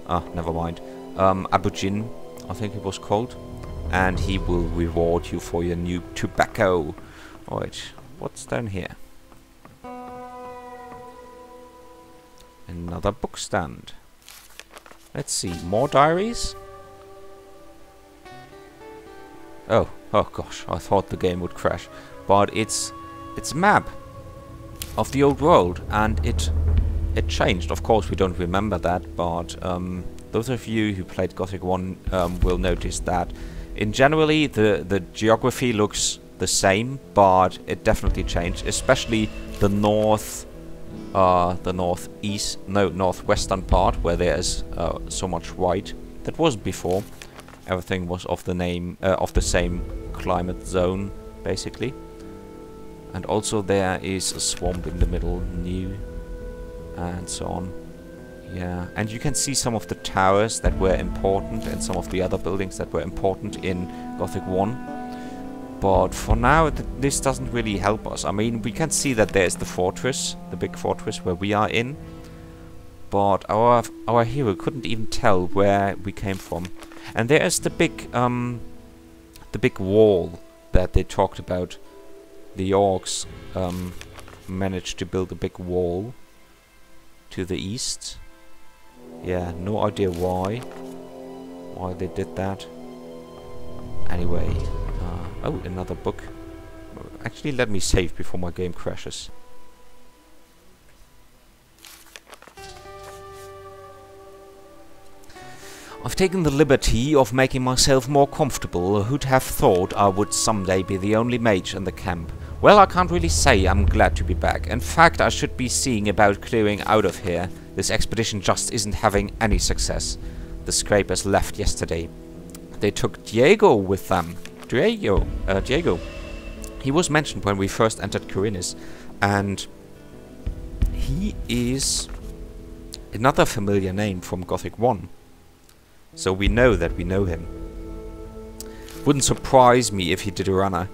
never mind. Abujin, I think it was called. And he will reward you for your new tobacco. Alright, what's down here? Another book stand. Let's see, more diaries? Oh gosh, I thought the game would crash. But it's a map of the old world, and it changed. Of course, we don't remember that, but those of you who played Gothic 1 will notice that in generally the geography looks the same, but it definitely changed, especially the northwestern part where there's so much white. That was before. Everything was of the same climate zone, basically. And also there is a swamp in the middle, new, and so on. Yeah, and you can see some of the towers that were important and some of the other buildings that were important in Gothic 1. But for now, this doesn't really help us. I mean, we can see that there's the fortress, the big fortress where we are in. But our hero couldn't even tell where we came from. And there is the big wall that they talked about. The orcs managed to build a big wall to the east. Yeah, no idea why they did that. Anyway, oh, another book. Actually, let me save before my game crashes. I've taken the liberty of making myself more comfortable. Who'd have thought I would someday be the only mage in the camp? Well, I can't really say I'm glad to be back. In fact, I should be seeing about clearing out of here. This expedition just isn't having any success. The scrapers left yesterday. They took Diego with them. Diego. He was mentioned when we first entered Kyrinus, and he is another familiar name from Gothic 1. So we know that we know him. Wouldn't surprise me if he did a runner.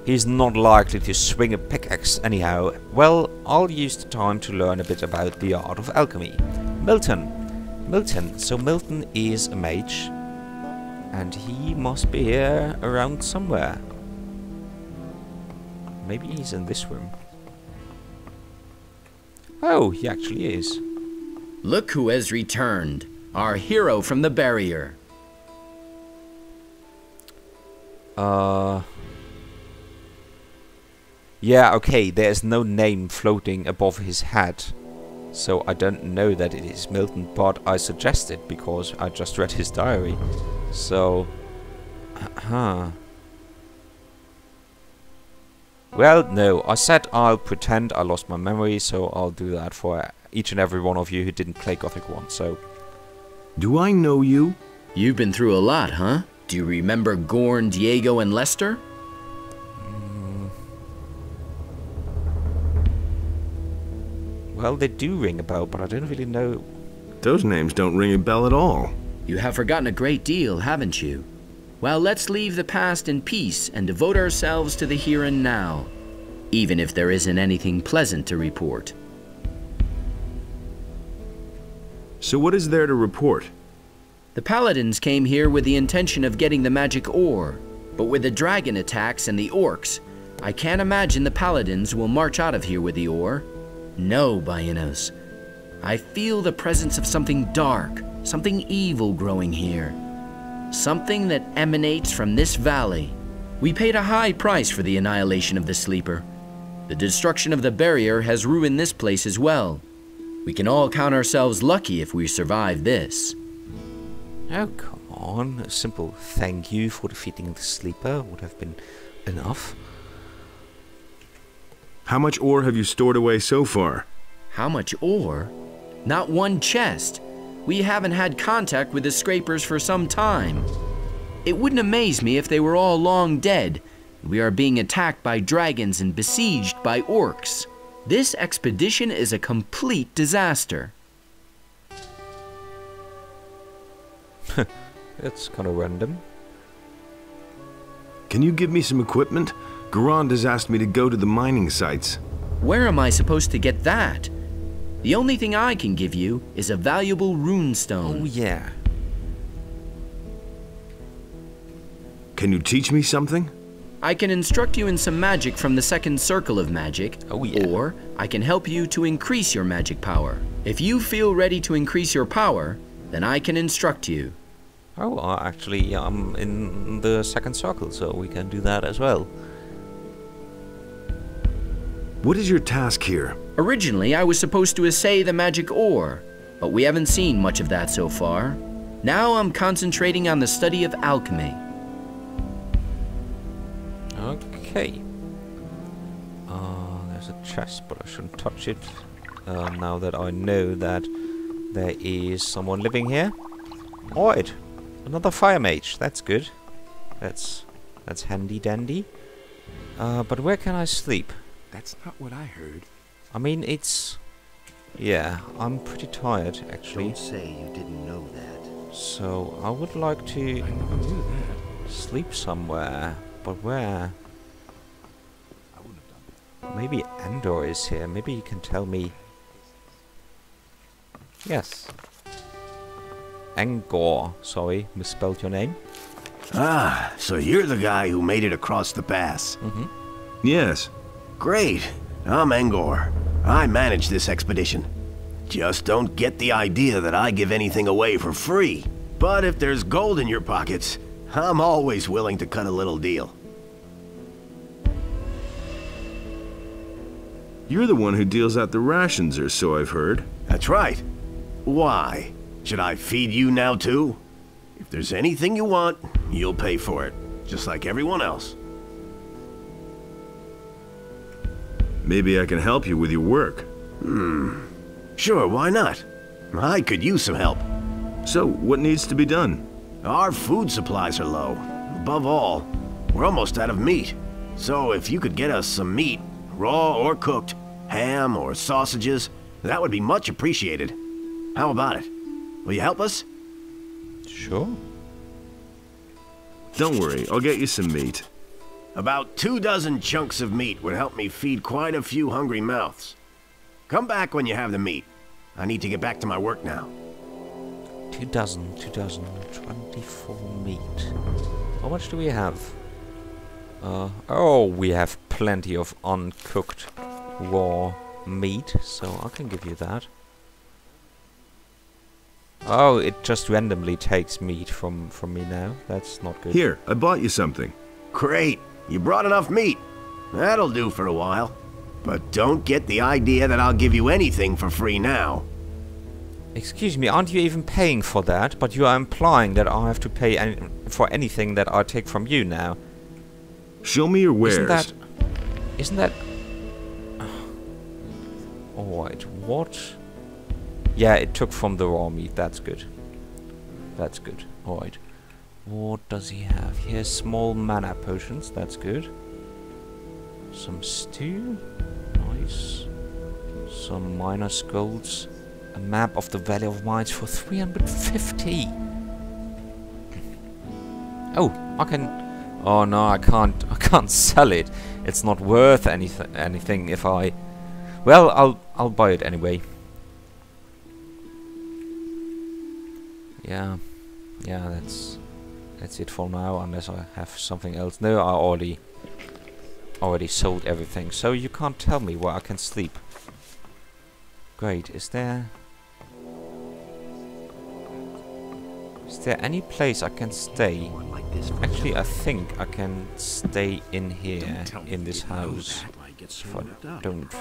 He's not likely to swing a pickaxe anyhow. Well, I'll use the time to learn a bit about the art of alchemy. Milton. So Milton is a mage. And he must be here around somewhere. Maybe he's in this room. Oh, he actually is. Look who has returned. Our hero from the barrier. Yeah, okay, there's no name floating above his head. So I don't know that it is Milton, but I suggest it because I just read his diary. So... Well, no, I said I'll pretend I lost my memory, so I'll do that for each and every one of you who didn't play Gothic 1, so... Do I know you? You've been through a lot, huh? Do you remember Garond, Diego, and Lester? Well, they do ring a bell, but I don't really know... Those names don't ring a bell at all. You have forgotten a great deal, haven't you? Well, let's leave the past in peace and devote ourselves to the here and now, even if there isn't anything pleasant to report. So what is there to report? The paladins came here with the intention of getting the magic ore, but with the dragon attacks and the orcs, I can't imagine the paladins will march out of here with the ore. No, Innos. I feel the presence of something dark, something evil growing here. Something that emanates from this valley. We paid a high price for the annihilation of the sleeper. The destruction of the barrier has ruined this place as well. We can all count ourselves lucky if we survive this. Oh, come on. A simple thank you for defeating the sleeper would have been enough. How much ore have you stored away so far? How much ore? Not one chest. We haven't had contact with the scrapers for some time. It wouldn't amaze me if they were all long dead. We are being attacked by dragons and besieged by orcs. This expedition is a complete disaster. It's kind of random. Can you give me some equipment? Garond has asked me to go to the mining sites. Where am I supposed to get that? The only thing I can give you is a valuable rune Oh, stone. yeah. Can you teach me something? I can instruct you in some magic from the second circle of magic, Oh, yeah. or I can help you to increase your magic power. If you feel ready to increase your power, then I can instruct you. Oh, actually, I'm in the second circle, so we can do that as well. What is your task here? Originally, I was supposed to assay the magic ore, but we haven't seen much of that so far. Now I'm concentrating on the study of alchemy. Okay. There's a chest, but I shouldn't touch it. Now that I know that there is someone living here. Alright. Another fire mage. That's good. That's handy dandy. But where can I sleep? That's not what I heard. I mean, it's... Yeah, I'm pretty tired, actually. Don't say you didn't know that. So, I would like to I never knew that. sleep somewhere. But where? I wouldn't have done that. Maybe Angor is here. Maybe you can tell me. Yes. Engor. Sorry, misspelled your name. Ah, so you're the guy who made it across the pass. Yes. Great. I'm Angor. I manage this expedition. Just don't get the idea that I give anything away for free. But if there's gold in your pockets, I'm always willing to cut a little deal. You're the one who deals out the rations, or so I've heard. That's right. Why? Should I feed you now too? If there's anything you want, you'll pay for it. Just like everyone else. Maybe I can help you with your work. Sure, why not? I could use some help. So, what needs to be done? Our food supplies are low. Above all, we're almost out of meat. So if you could get us some meat, raw or cooked, ham or sausages, that would be much appreciated. How about it? Will you help us? Sure. Don't worry, I'll get you some meat. About 24 chunks of meat would help me feed quite a few hungry mouths. Come back when you have the meat. I need to get back to my work now. 24 meat. How much do we have? Oh, we have plenty of uncooked raw meat, so I can give you that. Oh, it just randomly takes meat from me now. That's not good. Here, I bought you something. Great. You brought enough meat. That'll do for a while. But don't get the idea that I'll give you anything for free now. Excuse me, aren't you even paying for that? But you are implying that I have to pay for anything that I take from you now. Show me your wares. Isn't that... Alright, what? Yeah, it took from the raw meat. That's good. That's good. Alright. What does he have? He has small mana potions. That's good. Some stew. Nice. Some minor skulls. A map of the Valley of Mines for 350. Oh, I can... Oh no, I can't sell it. It's not worth anything if I... Well, I'll buy it anyway. Yeah, that's it for now. Unless I have something else. No, I already sold everything. So you can't tell me where I can sleep. Great. Is there any place I can stay? Actually, I think I can stay in here, in this house. If I don't.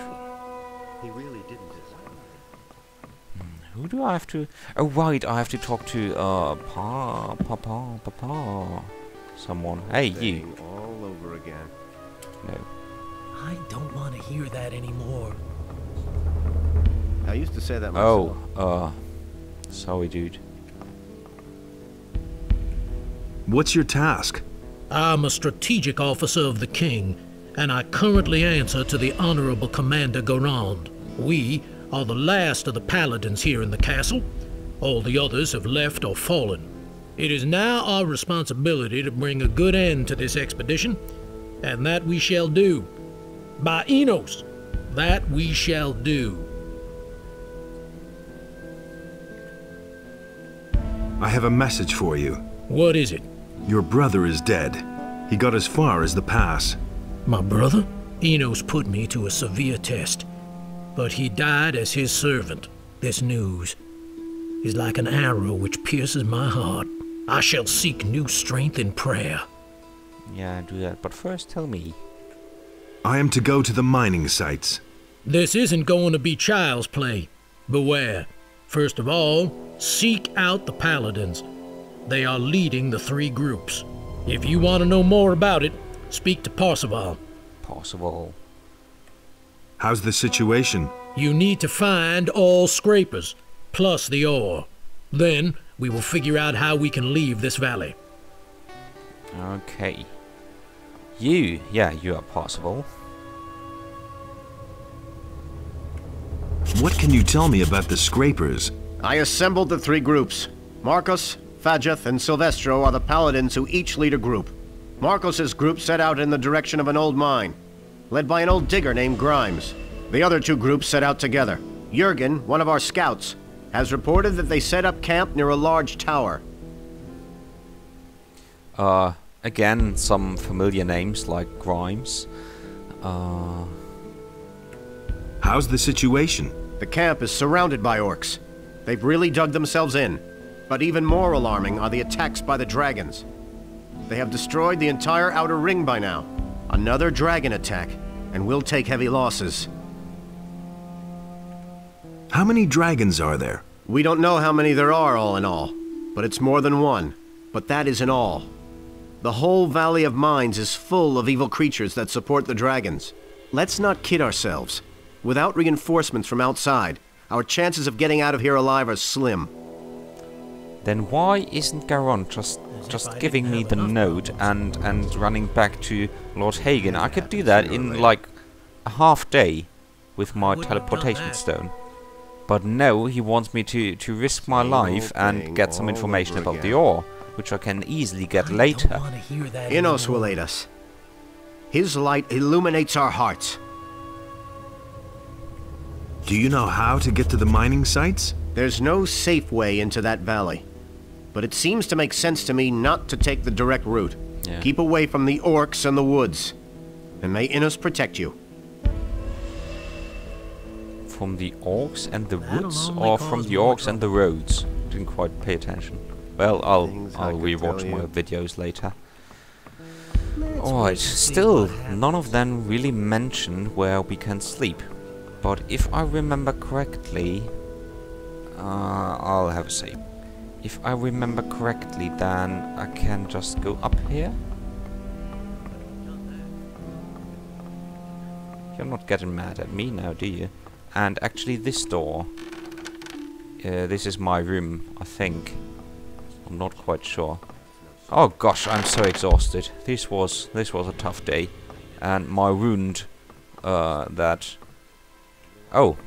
He really didn't design it. Who do I have to... Oh, right, I have to talk to, Papa. Someone. Hey, you. All over again. No. I don't want to hear that anymore. I used to say that myself. Oh, sorry, dude. What's your task? I'm a strategic officer of the king, and I currently answer to the Honorable Commander Garond. We are the last of the paladins here in the castle. All the others have left or fallen. It is now our responsibility to bring a good end to this expedition, and that we shall do. By Innos, that we shall do. I have a message for you. What is it? Your brother is dead. He got as far as the pass. My brother? Innos put me to a severe test, but he died as his servant. This news is like an arrow which pierces my heart. I shall seek new strength in prayer. Yeah, do that. But first, tell me. I am to go to the mining sites. This isn't going to be child's play. Beware. First of all, seek out the paladins. They are leading the 3 groups. If you want to know more about it, speak to Parcival. Parcival. How's the situation? You need to find all scrapers, plus the ore. Then, we will figure out how we can leave this valley. Okay. You are Parcival. What can you tell me about the scrapers? I assembled the 3 groups. Marcos, Fajeth, and Silvestro are the paladins who each lead a group. Marcos's group set out in the direction of an old mine, led by an old digger named Grimes. The other 2 groups set out together. Jurgen, one of our scouts, has reported that they set up camp near a large tower. Again, some familiar names like Grimes. How's the situation? The camp is surrounded by orcs. They've really dug themselves in. But even more alarming are the attacks by the dragons. They have destroyed the entire outer ring by now. Another dragon attack, and we'll take heavy losses. How many dragons are there? We don't know how many there are all in all, but it's more than one. But that isn't all. The whole Valley of Mines is full of evil creatures that support the dragons. Let's not kid ourselves. Without reinforcements from outside, our chances of getting out of here alive are slim. Then why isn't Garond just giving me the note and running back to Lord Hagen? I could do that in like a half day with my teleportation stone. But no, he wants me to risk my life and get some information about the ore, which I can easily get later. Innos will aid us. His light illuminates our hearts. Do you know how to get to the mining sites? There's no safe way into that valley. But it seems to make sense to me not to take the direct route. Yeah. Keep away from the orcs and the woods. And may Innos protect you. From the orcs and the woods, or from the orcs and the roads? Didn't quite pay attention. Well, I'll rewatch my videos later. Alright, still, none of them really mention where we can sleep. But if I remember correctly, I'll have a say. If I remember correctly, then I can just go up here. You're not getting mad at me now, do you? And actually this door, this is my room, I think. I'm not quite sure. Oh gosh, I'm so exhausted. This was a tough day. And my wound, Oh,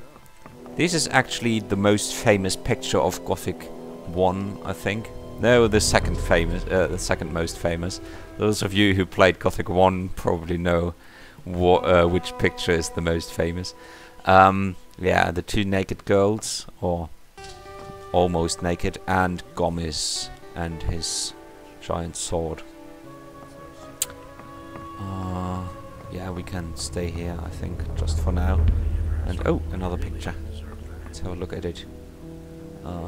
this is actually the most famous picture of Gothic 1, I think. No, the second most famous. Those of you who played Gothic 1 probably know which picture is the most famous. Yeah, the 2 naked girls, or almost naked, and Gomis and his giant sword. Yeah, we can stay here, I think, just for now. And oh, another picture. Let's have a look at it.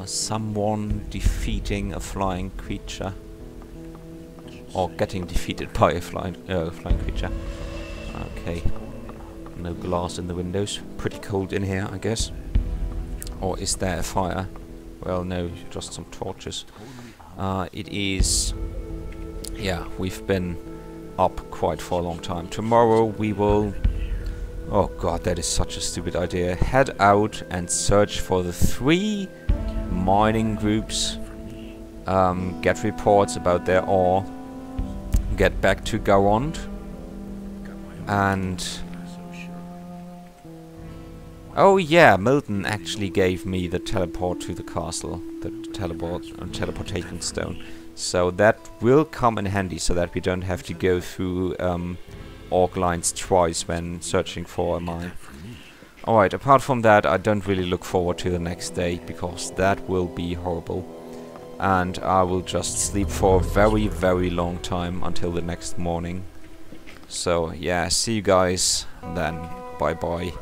Someone defeating a flying creature, or getting defeated by a flying creature. Okay. No glass in the windows. Pretty cold in here, I guess. Or is there a fire? Well, no, just some torches. It is... Yeah, we've been up quite for a long time. Tomorrow we will... Oh god, that is such a stupid idea. Head out and search for the 3 mining groups. Get reports about their ore. Get back to Garond. And... Oh yeah, Milton actually gave me the teleport to the castle. The teleportation stone. So that will come in handy, so that we don't have to go through orc lines twice when searching for a mine. Alright, apart from that, I don't really look forward to the next day, because that will be horrible. and I will just sleep for a very, very long time until the next morning. So yeah, see you guys then. Bye bye.